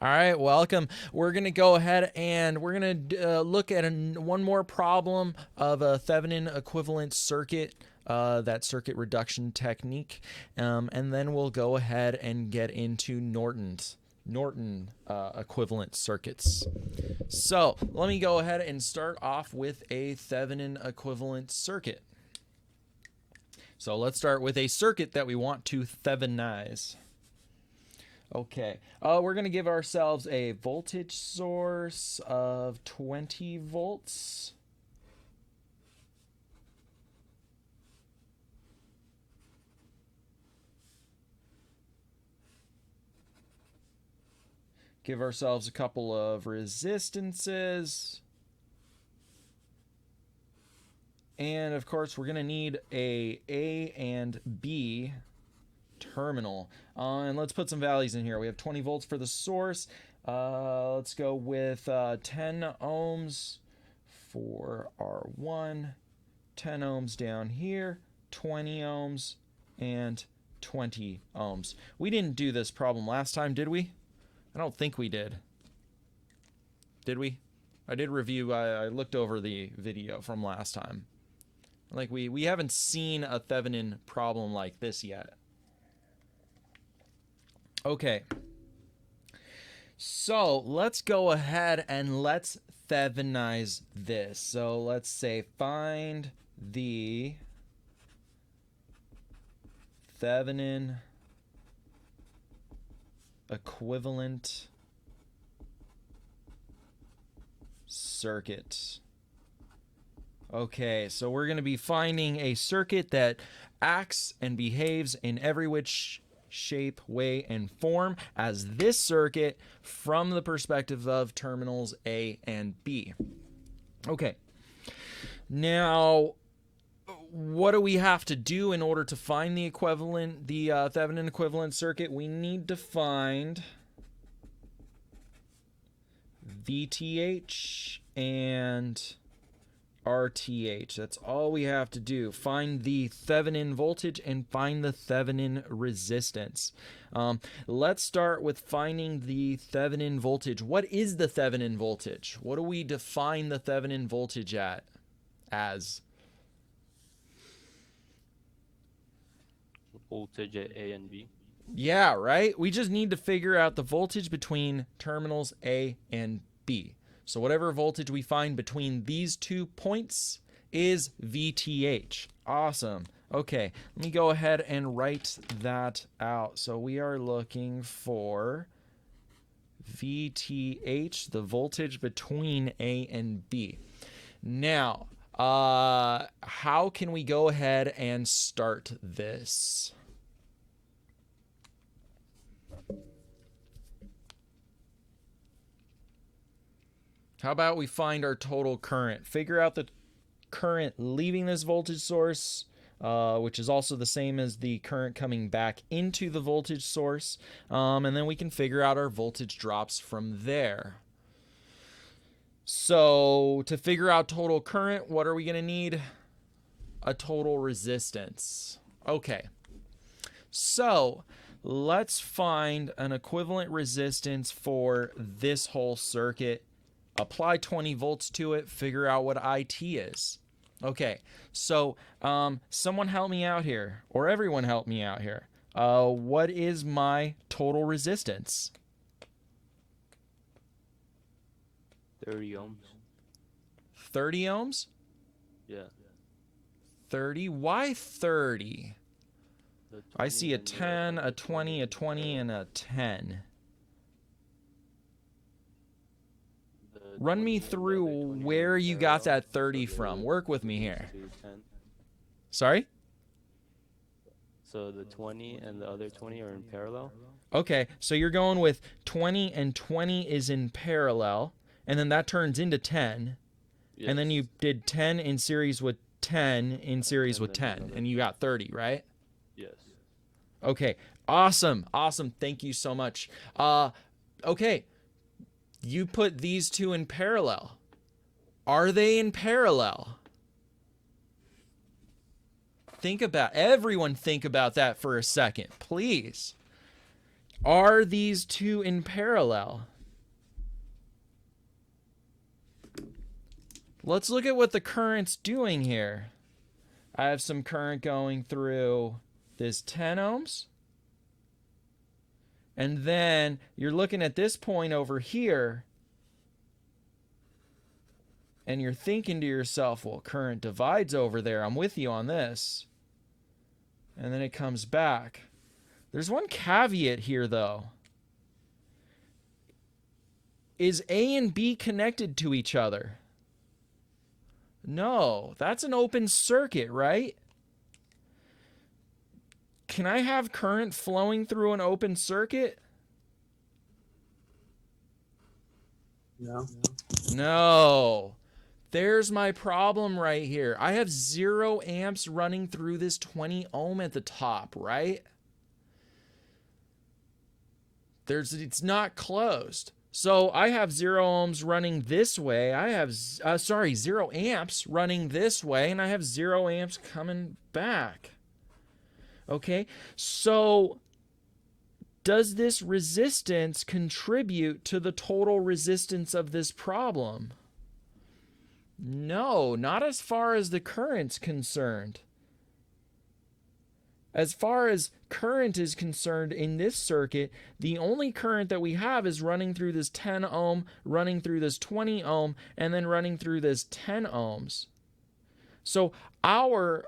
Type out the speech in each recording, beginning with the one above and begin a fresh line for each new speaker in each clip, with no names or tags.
All right, welcome. We're going to go ahead and we're going to look at one more problem of a Thevenin equivalent circuit, that circuit reduction technique, and then we'll go ahead and get into Norton equivalent circuits. So let me go ahead and start off with a Thevenin equivalent circuit. So let's start with a circuit that we want to Thevenize. Okay, we're going to give ourselves a voltage source of 20 volts. Give ourselves a couple of resistances. And of course, we're going to need A and B terminal. And let's put some values in here. We have 20 volts for the source. Let's go with 10 ohms for R1, 10 ohms down here, 20 ohms, and 20 ohms. We didn't do this problem last time, did we? I don't think we did. Did we? I did review, I looked over the video from last time. Like we haven't seen a Thevenin problem like this yet. Okay, so let's go ahead and let's Thevenize this. So let's say find the Thevenin equivalent circuit. Okay, so we're going to be finding a circuit that acts and behaves in every which shape, way, and form as this circuit from the perspective of terminals A and B. Okay, now what do we have to do in order to find the equivalent, the Thevenin equivalent circuit? We need to find VTH and RTH. That's all we have to do. Find the Thevenin voltage and find the Thevenin resistance. Let's start with finding the Thevenin voltage. What is the Thevenin voltage? What do we define the Thevenin voltage as?
Voltage at A and B.
Yeah, right? We just need to figure out the voltage between terminals A and B. So whatever voltage we find between these 2 points is VTH. Awesome. Okay, let me go ahead and write that out. So we are looking for VTH, the voltage between A and B. Now, how can we go ahead and start this? How about we find our total current? Figure out the current leaving this voltage source, which is also the same as the current coming back into the voltage source. And then we can figure out our voltage drops from there. So to figure out total current, what are we going to need? A total resistance. Okay. So let's find an equivalent resistance for this whole circuit. Apply 20 volts to it, figure out what IT is. Okay, so someone help me out here, or everyone help me out here. What is my total resistance?
30 ohms.
30 ohms?
Yeah.
30? Why 30? I see a 10, a 20, a 20, and a 10. Run me through where you got that 30 from. Work with me here. Sorry?
So the 20 and the other 20 are in parallel?
Okay, so you're going with 20 and 20 is in parallel, and then that turns into 10. Yes. And then you did 10 in series with 10 in series with 10, and you got 30, right?
Yes.
Okay, awesome, awesome. Thank you so much. Okay. You put these two in parallel. Are they in parallel? Everyone think about that for a second, please. Are these two in parallel? Let's look at what the current's doing here. I have some current going through this 10 ohms. And then you're looking at this point over here, and you're thinking to yourself, well, current divides over there. I'm with you on this. And then it comes back. There's one caveat here, though. Is A and B connected to each other? No, that's an open circuit, right? Can I have current flowing through an open circuit?
No.
No. There's my problem right here. I have 0 amps running through this 20 ohm at the top, right? It's not closed. So I have 0 ohms running this way. I have, 0 amps running this way, and I have 0 amps coming back. Okay, so does this resistance contribute to the total resistance of this problem? No, not as far as the current's concerned. As far as current is concerned in this circuit, the only current that we have is running through this 10 ohm, running through this 20 ohm, and then running through this 10 ohms. So our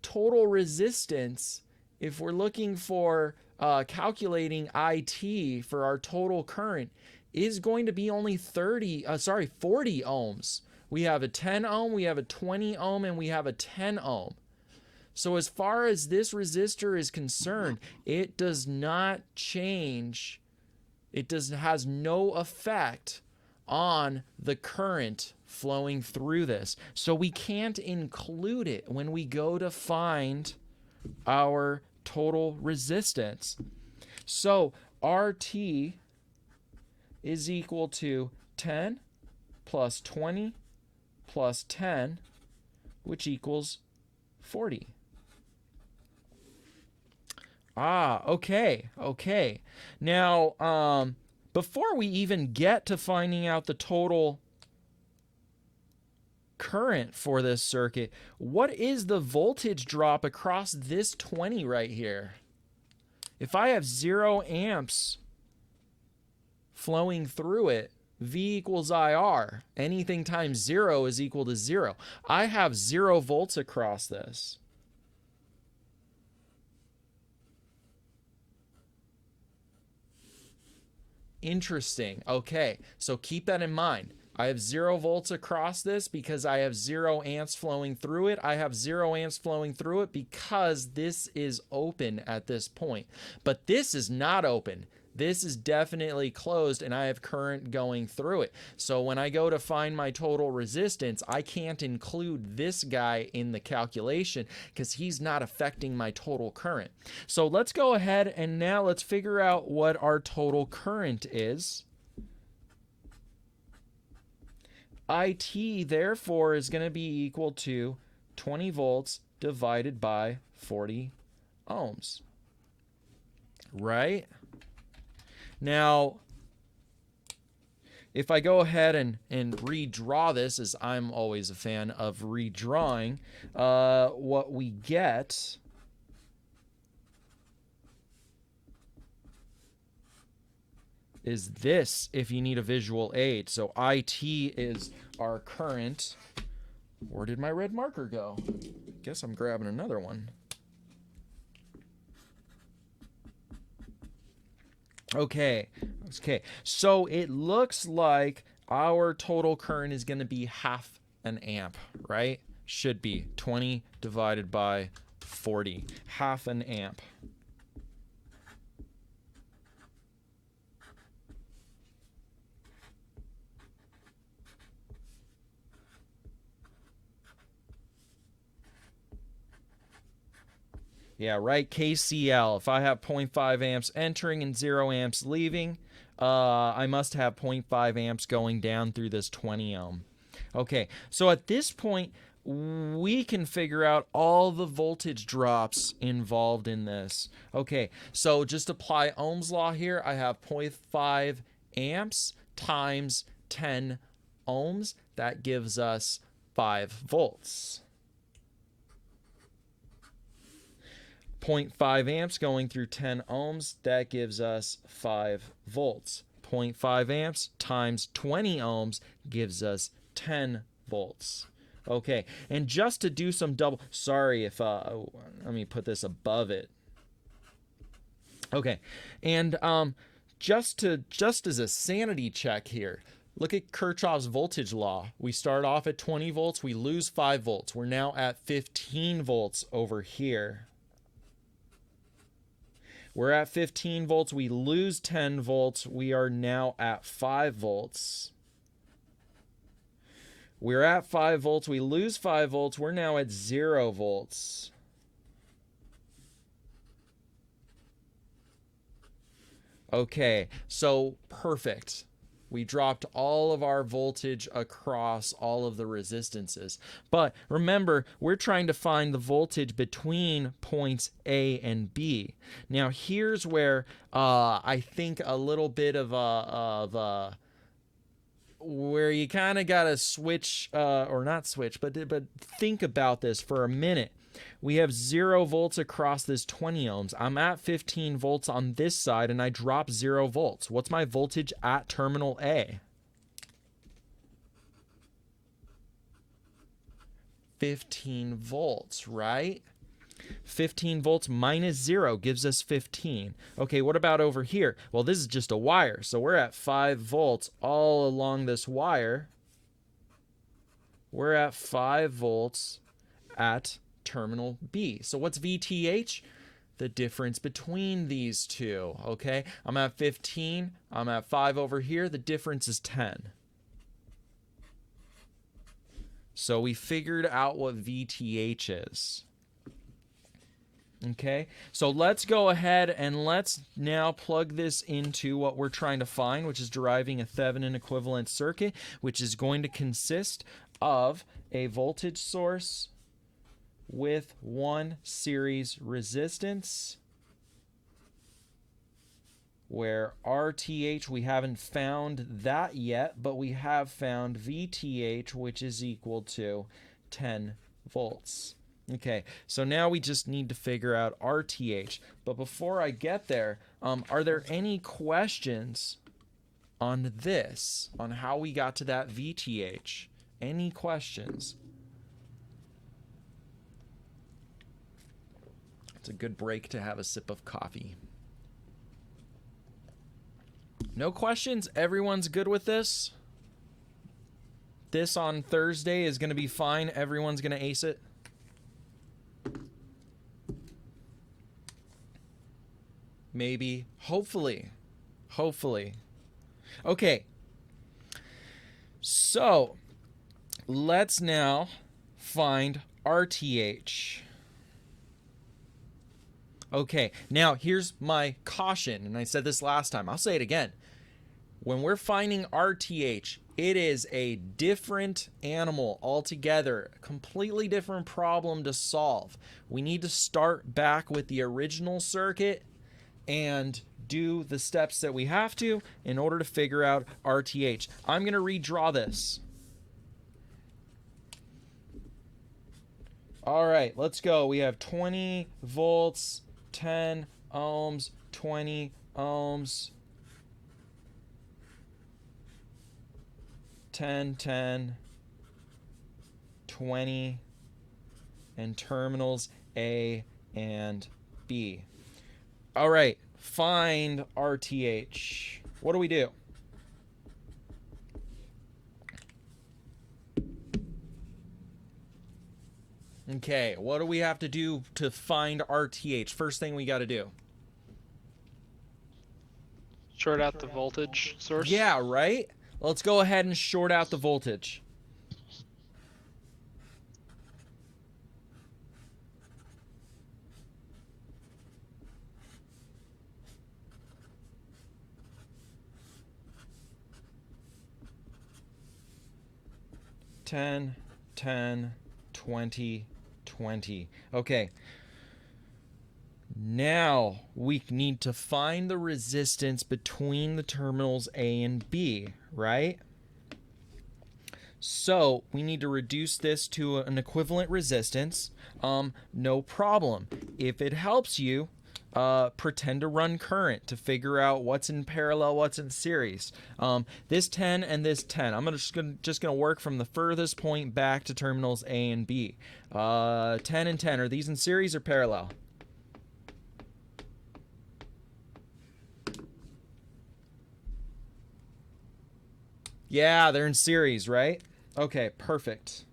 total resistance, if we're looking for calculating IT for our total current, is going to be only 40 ohms. We have a 10 ohm, we have a 20 ohm, and we have a 10 ohm. So as far as this resistor is concerned, it does not change. It has no effect on the current flowing through this. So we can't include it when we go to find our total resistance. So RT is equal to 10 plus 20 plus 10, which equals 40. Okay. Now, before we even get to finding out the total current for this circuit, what is the voltage drop across this 20 right here? If I have 0 amps flowing through it, V equals IR. Anything times 0 is equal to 0. I have 0 volts across this. Interesting. Okay, so keep that in mind. I have 0 volts across this because I have 0 amps flowing through it. I have 0 amps flowing through it because this is open at this point. But this is not open. This is definitely closed, and I have current going through it. So when I go to find my total resistance, I can't include this guy in the calculation because he's not affecting my total current. So let's go ahead and now let's figure out what our total current is. IT, therefore, is going to be equal to 20 volts divided by 40 ohms. Right? Now, if I go ahead and redraw this, as I'm always a fan of redrawing, what we get is this if you need a visual aid. So IT is our current. Where did my red marker go? Guess I'm grabbing another one. Okay, so it looks like our total current is going to be half an amp, right? Should be 20 divided by 40, half an amp. Yeah, right, KCL. If I have 0.5 amps entering and 0 amps leaving, I must have 0.5 amps going down through this 20 ohm. Okay, so at this point, we can figure out all the voltage drops involved in this. Okay, so just apply Ohm's law here. I have 0.5 amps times 10 ohms. That gives us 5 volts. 0.5 amps going through 10 ohms, that gives us 5 volts. 0.5 amps times 20 ohms gives us 10 volts. Okay, and just to do some double, sorry if, let me put this above it. Okay, and just as a sanity check here, look at Kirchhoff's voltage law. We start off at 20 volts, we lose 5 volts. We're now at 15 volts over here. We're at 15 volts, we lose 10 volts, we are now at 5 volts. We're at 5 volts, we lose 5 volts, we're now at 0 volts. Okay, so perfect. We dropped all of our voltage across all of the resistances. But remember, we're trying to find the voltage between points A and B. Now, here's where I think a little bit of where you kind of got to switch, or not switch, but think about this for a minute. We have 0 volts across this 20 ohms. I'm at 15 volts on this side, and I drop 0 volts. What's my voltage at terminal A? 15 volts, right? 15 volts minus 0 gives us 15. Okay, what about over here? Well, this is just a wire, so we're at 5 volts all along this wire. We're at 5 volts at terminal B. So what's VTH? The difference between these two, okay? I'm at 15, I'm at 5 over here, the difference is 10. So we figured out what VTH is. Okay, so let's go ahead and let's now plug this into what we're trying to find, which is deriving a Thevenin equivalent circuit, which is going to consist of a voltage source with one series resistance, where RTH, we haven't found that yet, but we have found VTH, which is equal to 10 volts. Okay, so now we just need to figure out RTH. But before I get there, are there any questions on this, on how we got to that VTH? Any questions? It's a good break to have a sip of coffee. No questions? Everyone's good with this? This on Thursday is going to be fine? Everyone's going to ace it? Maybe. Hopefully. Hopefully. Okay. So, let's now find RTH. Okay, now here's my caution, and I said this last time. I'll say it again. When we're finding RTH, it is a different animal altogether, a completely different problem to solve. We need to start back with the original circuit and do the steps that we have to in order to figure out RTH. I'm going to redraw this. All right, let's go. We have 20 volts, 10 ohms, 20 ohms, 10, 10, 20, and terminals A and B. All right, find RTH. What do we do? Okay, what do we have to do to find RTH? First thing we got to do.
Short out the voltage source?
Yeah, right? Let's go ahead and short out the voltage. Ten, 10, 20, 20. Okay. Now we need to find the resistance between the terminals A and B, right? So we need to reduce this to an equivalent resistance. No problem. If it helps you, pretend to run current to figure out what's in parallel, what's in series. This 10 and this 10. I'm just gonna work from the furthest point back to terminals A and B. 10 and 10. Are these in series or parallel? Yeah, they're in series, right? Okay, perfect.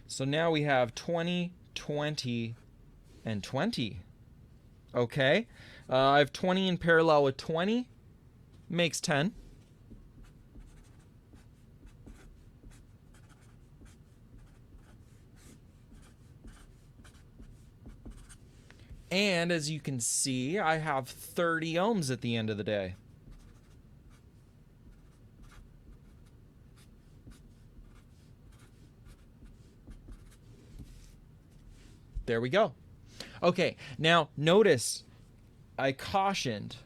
So now we have 20, 20, and 20. Okay. I have 20 in parallel with 20. Makes 10. And as you can see, I have 30 ohms at the end of the day. There we go. Okay, now notice I cautioned.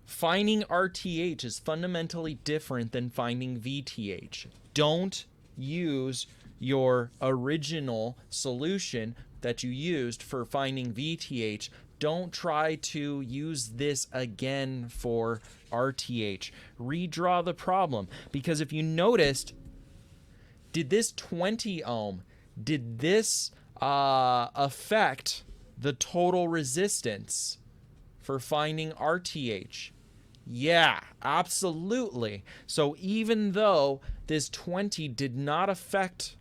Finding RTH is fundamentally different than finding VTH. Don't use your original solution that you used for finding VTH. Don't try to use this again for RTH. Redraw the problem, because if you noticed, did this 20 ohm, did this affect the total resistance for finding RTH? Yeah, absolutely. So even though this 20 did not affect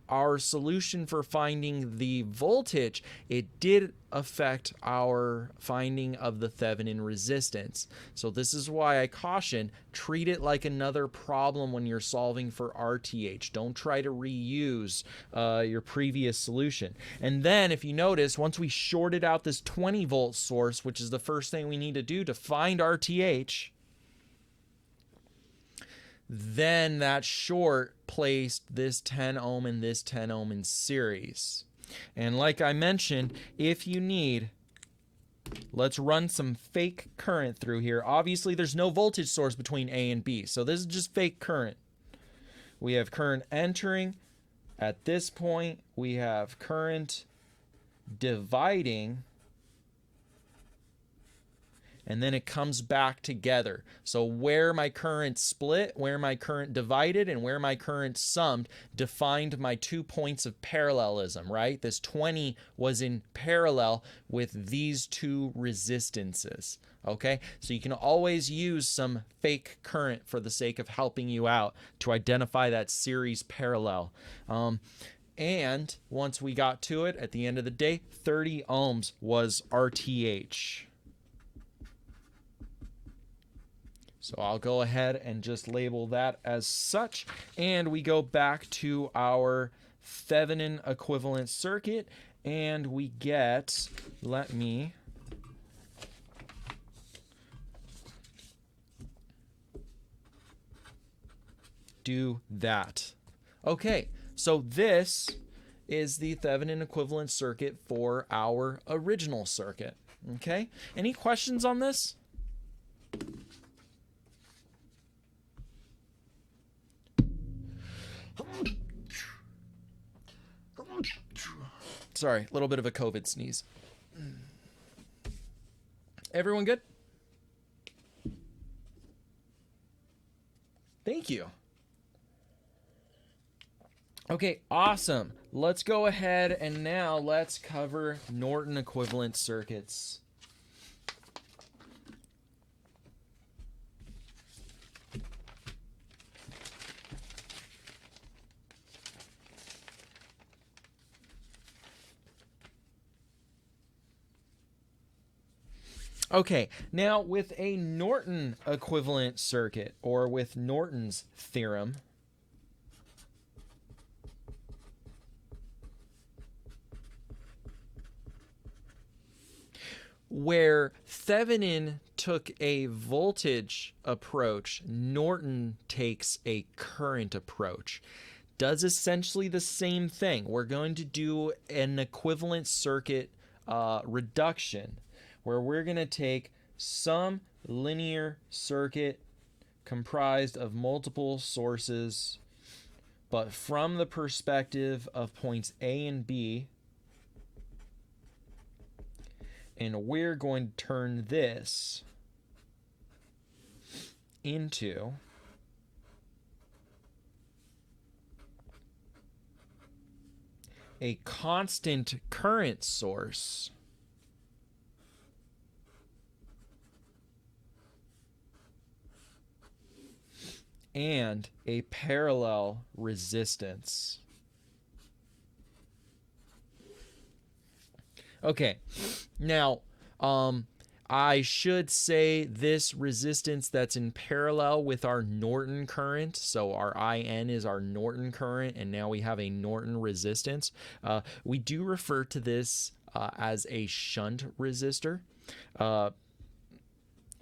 our solution for finding the voltage, it did affect our finding of the Thevenin resistance. So this is why I caution, treat it like another problem when you're solving for RTH. Don't try to reuse your previous solution. And then if you notice, once we shorted out this 20 volt source, which is the first thing we need to do to find RTH, then that short placed this 10 ohm and this 10 ohm in series. And like I mentioned, if you need, let's run some fake current through here. Obviously, there's no voltage source between A and B, so this is just fake current. We have current entering. At this point, we have current dividing, and then it comes back together. So where my current split, where my current divided, and where my current summed defined my 2 points of parallelism, right? This 20 was in parallel with these two resistances, okay? So you can always use some fake current for the sake of helping you out to identify that series parallel. And once we got to it, at the end of the day, 30 ohms was RTH. So I'll go ahead and just label that as such. And we go back to our Thevenin equivalent circuit, and we get, let me do that. Okay, so this is the Thevenin equivalent circuit for our original circuit. Okay, any questions on this? Sorry, a little bit of a COVID sneeze. Everyone good? Thank you. Okay, awesome. Let's go ahead and now let's cover Norton equivalent circuits. Okay, now with a Norton equivalent circuit, or with Norton's theorem, where Thevenin took a voltage approach, Norton takes a current approach. Does essentially the same thing. We're going to do an equivalent circuit reduction, where we're going to take some linear circuit comprised of multiple sources, but from the perspective of points A and B, and we're going to turn this into a constant current source and a parallel resistance. Okay, now I should say this resistance that's in parallel with our Norton current. So our IN is our Norton current, and now we have a Norton resistance. We do refer to this as a shunt resistor.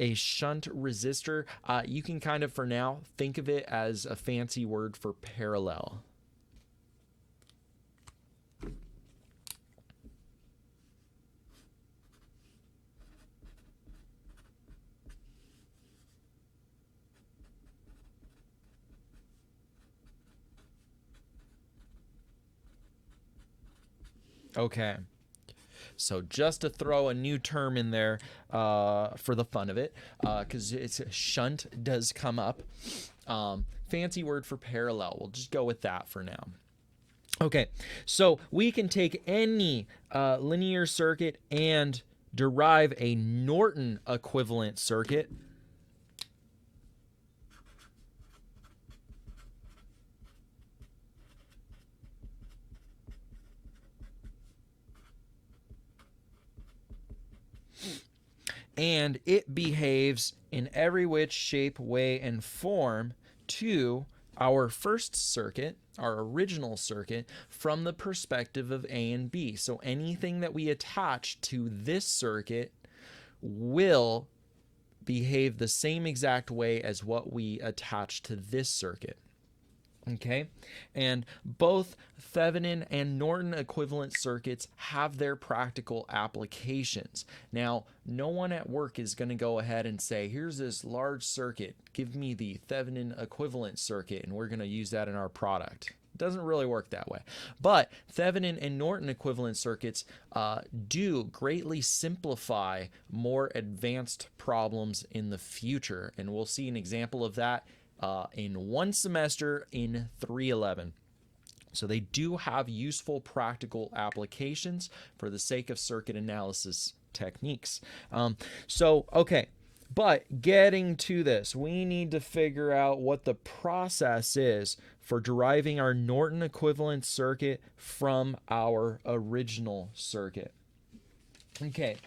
A shunt resistor, you can kind of, for now, think of it as a fancy word for parallel. Okay. So just to throw a new term in there for the fun of it, because it's shunt does come up. Fancy word for parallel. We'll just go with that for now. Okay, so we can take any linear circuit and derive a Norton equivalent circuit. And it behaves in every which shape, way, and form to our first circuit, our original circuit, from the perspective of A and B. So anything that we attach to this circuit will behave the same exact way as what we attach to this circuit. Okay, and both Thevenin and Norton equivalent circuits have their practical applications. Now, no one at work is going to go ahead and say, here's this large circuit, give me the Thevenin equivalent circuit, and we're going to use that in our product. It doesn't really work that way. But Thevenin and Norton equivalent circuits do greatly simplify more advanced problems in the future, and we'll see an example of that in one semester in 311. So they do have useful practical applications for the sake of circuit analysis techniques. Okay, but getting to this, we need to figure out what the process is for deriving our Norton equivalent circuit from our original circuit. Okay,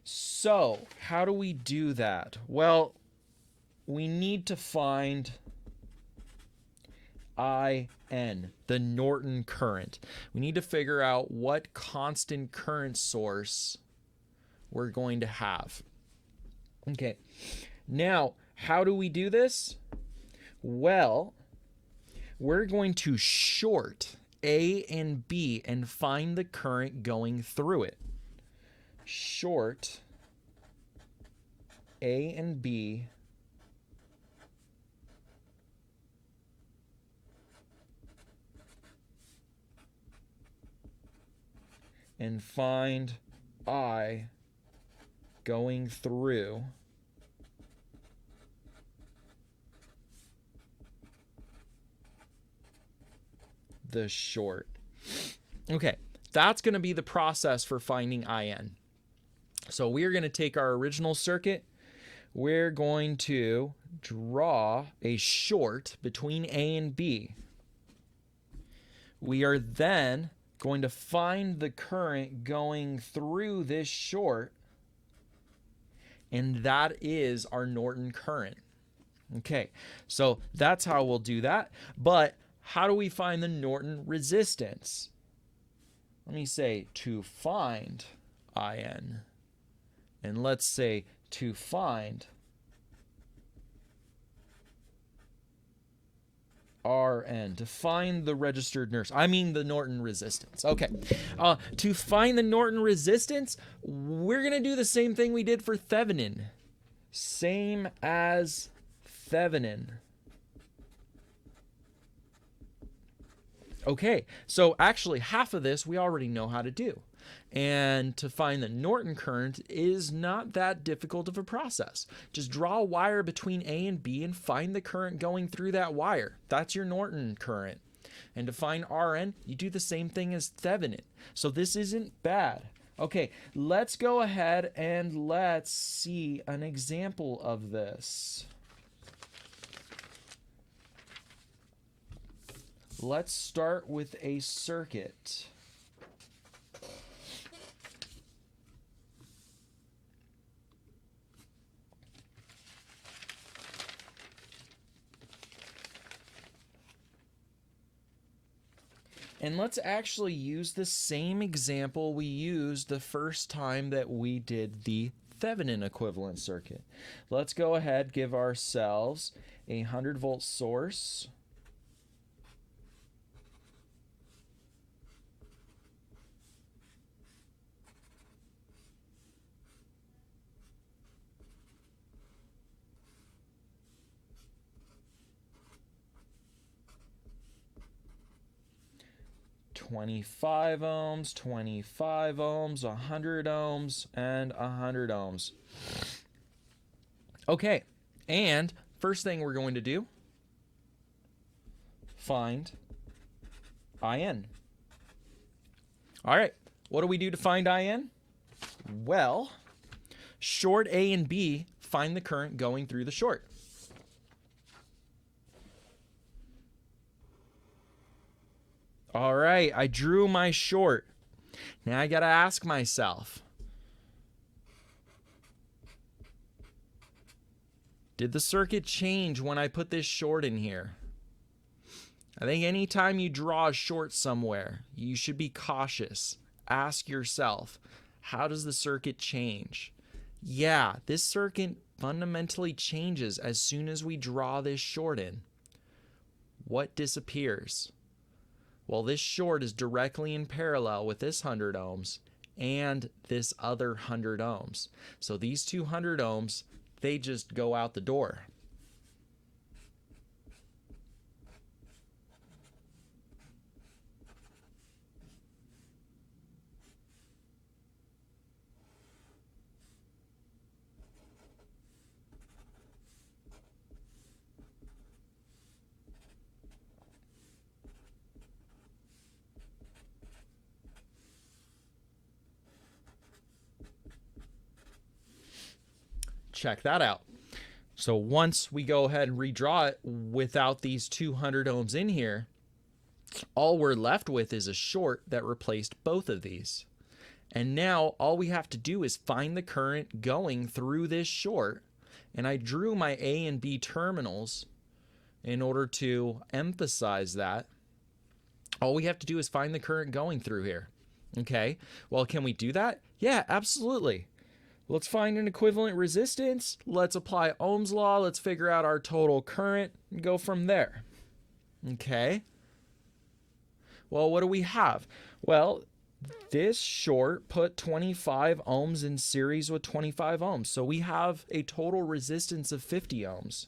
so how do we do that? Well, we need to find IN, the Norton current. We need to figure out what constant current source we're going to have. Okay, now how do we do this? Well, we're going to short A and B and find the current going through it. Short A and B and find I going through the short. Okay, that's going to be the process for finding IN. So we're going to take our original circuit. We're going to draw a short between A and B. We are then going to find the current going through this short, and that is our Norton current. Okay, so that's how we'll do that. But how do we find the Norton resistance? Let me say to find IN. And let's say to find Rn, to find the registered nurse. I mean the Norton resistance. Okay. To find the Norton resistance, we're going to do the same thing we did for Thevenin. Same as Thevenin. Okay, so actually half of this we already know how to do. And to find the Norton current is not that difficult of a process. Just draw a wire between A and B and find the current going through that wire. That's your Norton current. And to find Rn, you do the same thing as Thevenin. So this isn't bad. Okay, let's go ahead and let's see an example of this. Let's start with a circuit. And let's actually use the same example we used the first time that we did the Thevenin equivalent circuit. Let's go ahead, give ourselves a 100-volt source. $25 ohms, 25 ohms, 100 ohms, and 100 ohms. Okay, and first thing we're going to do, find IN. All right, what do we do to find IN? Well, short A and B, find the current going through the short. All right, I drew my short. Now I got to ask myself, did the circuit change when I put this short in here? I think anytime you draw a short somewhere, you should be cautious. Ask yourself, how does the circuit change? Yeah, this circuit fundamentally changes as soon as we draw this short in. What disappears? Well, this short is directly in parallel with this 100 ohms and this other 100 ohms. So these 200 ohms, they just go out the door. Check that out. So once we go ahead and redraw it without these 200 ohms in here, all we're left with is a short that replaced both of these. And now all we have to do is find the current going through this short. And I drew my A and B terminals in order to emphasize that. All we have to do is find the current going through here. Okay, well, can we do that? Yeah, absolutely. Let's find an equivalent resistance. Let's apply Ohm's law. Let's figure out our total current and go from there. Okay. Well, what do we have? Well, this short put 25 ohms in series with 25 ohms. So we have a total resistance of 50 ohms.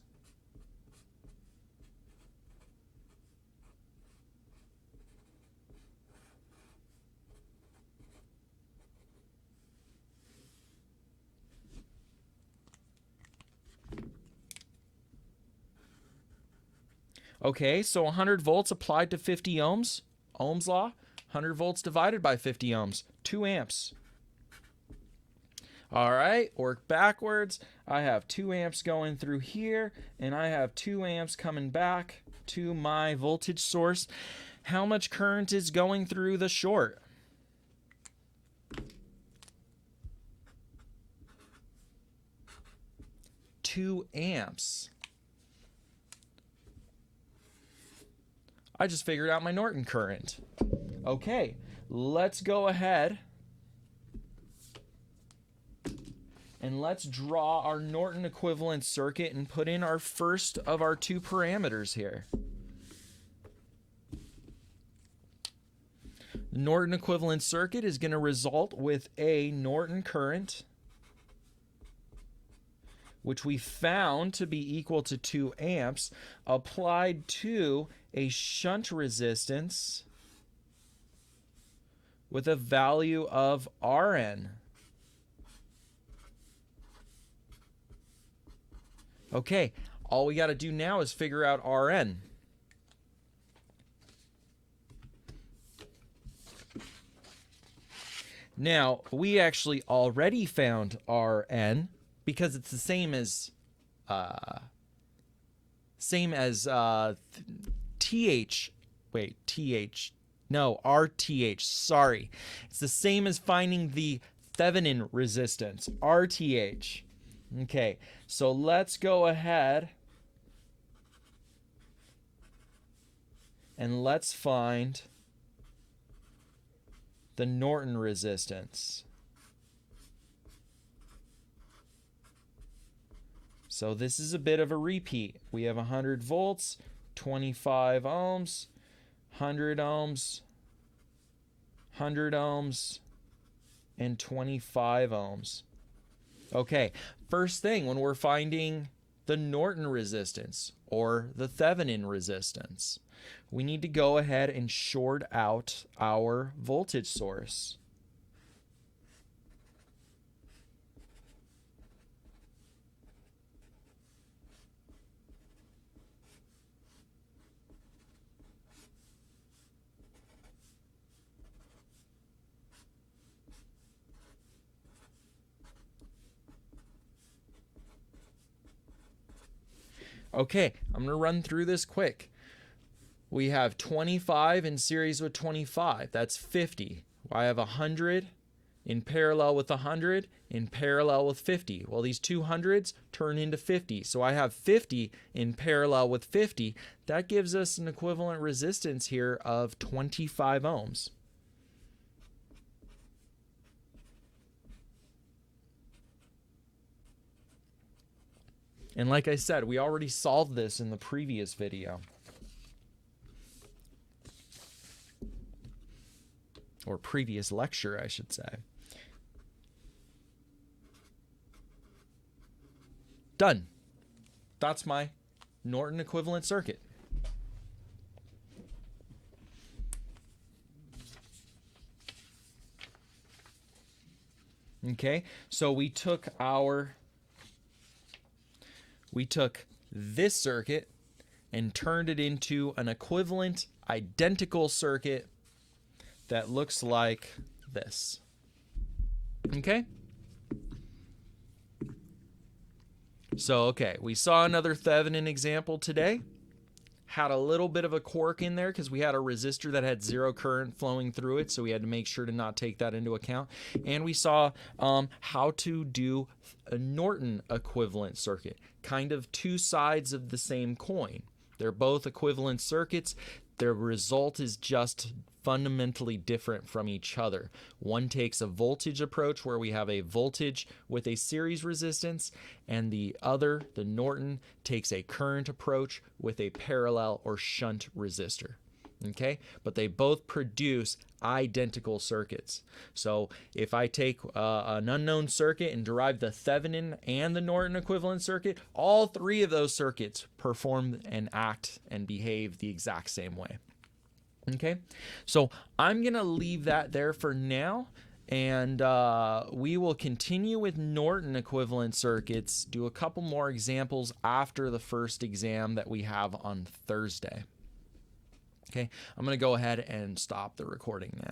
Okay, so 100 volts applied to 50 ohms. Ohm's law, 100 volts divided by 50 ohms, 2 amps. All right, work backwards. I have 2 amps going through here, and I have 2 amps coming back to my voltage source. How much current is going through the short? Two amps. I just figured out my Norton current. Okay, let's go ahead And let's draw our Norton equivalent circuit and put in our first of our two parameters here. The Norton equivalent circuit is going to result with a Norton current, which we found to be equal to 2 amps, applied to a shunt resistance with a value of Rn. Okay, all we got to do now is figure out Rn. Now, we actually already found Rn because it's the same as RTH, sorry. It's the same as finding the Thevenin resistance, RTH. Okay, so let's go ahead and let's find the Norton resistance. So this is a bit of a repeat. We have 100 volts, 25 ohms, 100 ohms, 100 ohms, and 25 ohms. Okay, first thing when we're finding the Norton resistance or the Thevenin resistance, we need to go ahead and short out our voltage source. Okay, I'm going to run through this quick. We have 25 in series with 25. That's 50. I have 100 in parallel with 100 in parallel with 50. Well, these two hundreds turn into 50. So I have 50 in parallel with 50. That gives us an equivalent resistance here of 25 ohms. And like I said, we already solved this in the previous video. Or previous lecture, I should say. Done. That's my Norton equivalent circuit. Okay, so we took this circuit and turned it into an equivalent, identical circuit that looks like this. Okay? So, okay, we saw another Thevenin example today. Had a little bit of a quirk in there because we had a resistor that had zero current flowing through it, so we had to make sure to not take that into account. And we saw how to do a Norton equivalent circuit, kind of two sides of the same coin. They're both equivalent circuits. Their result is just fundamentally different from each other. One takes a voltage approach where we have a voltage with a series resistance, and the other, the Norton, takes a current approach with a parallel or shunt resistor. Okay, but they both produce identical circuits. So if I take an unknown circuit and derive the Thevenin and the Norton equivalent circuit, all three of those circuits perform and act and behave the exact same way. Okay, so I'm going to leave that there for now, and we will continue with Norton equivalent circuits, do a couple more examples after the first exam that we have on Thursday. Okay, I'm going to go ahead and stop the recording now.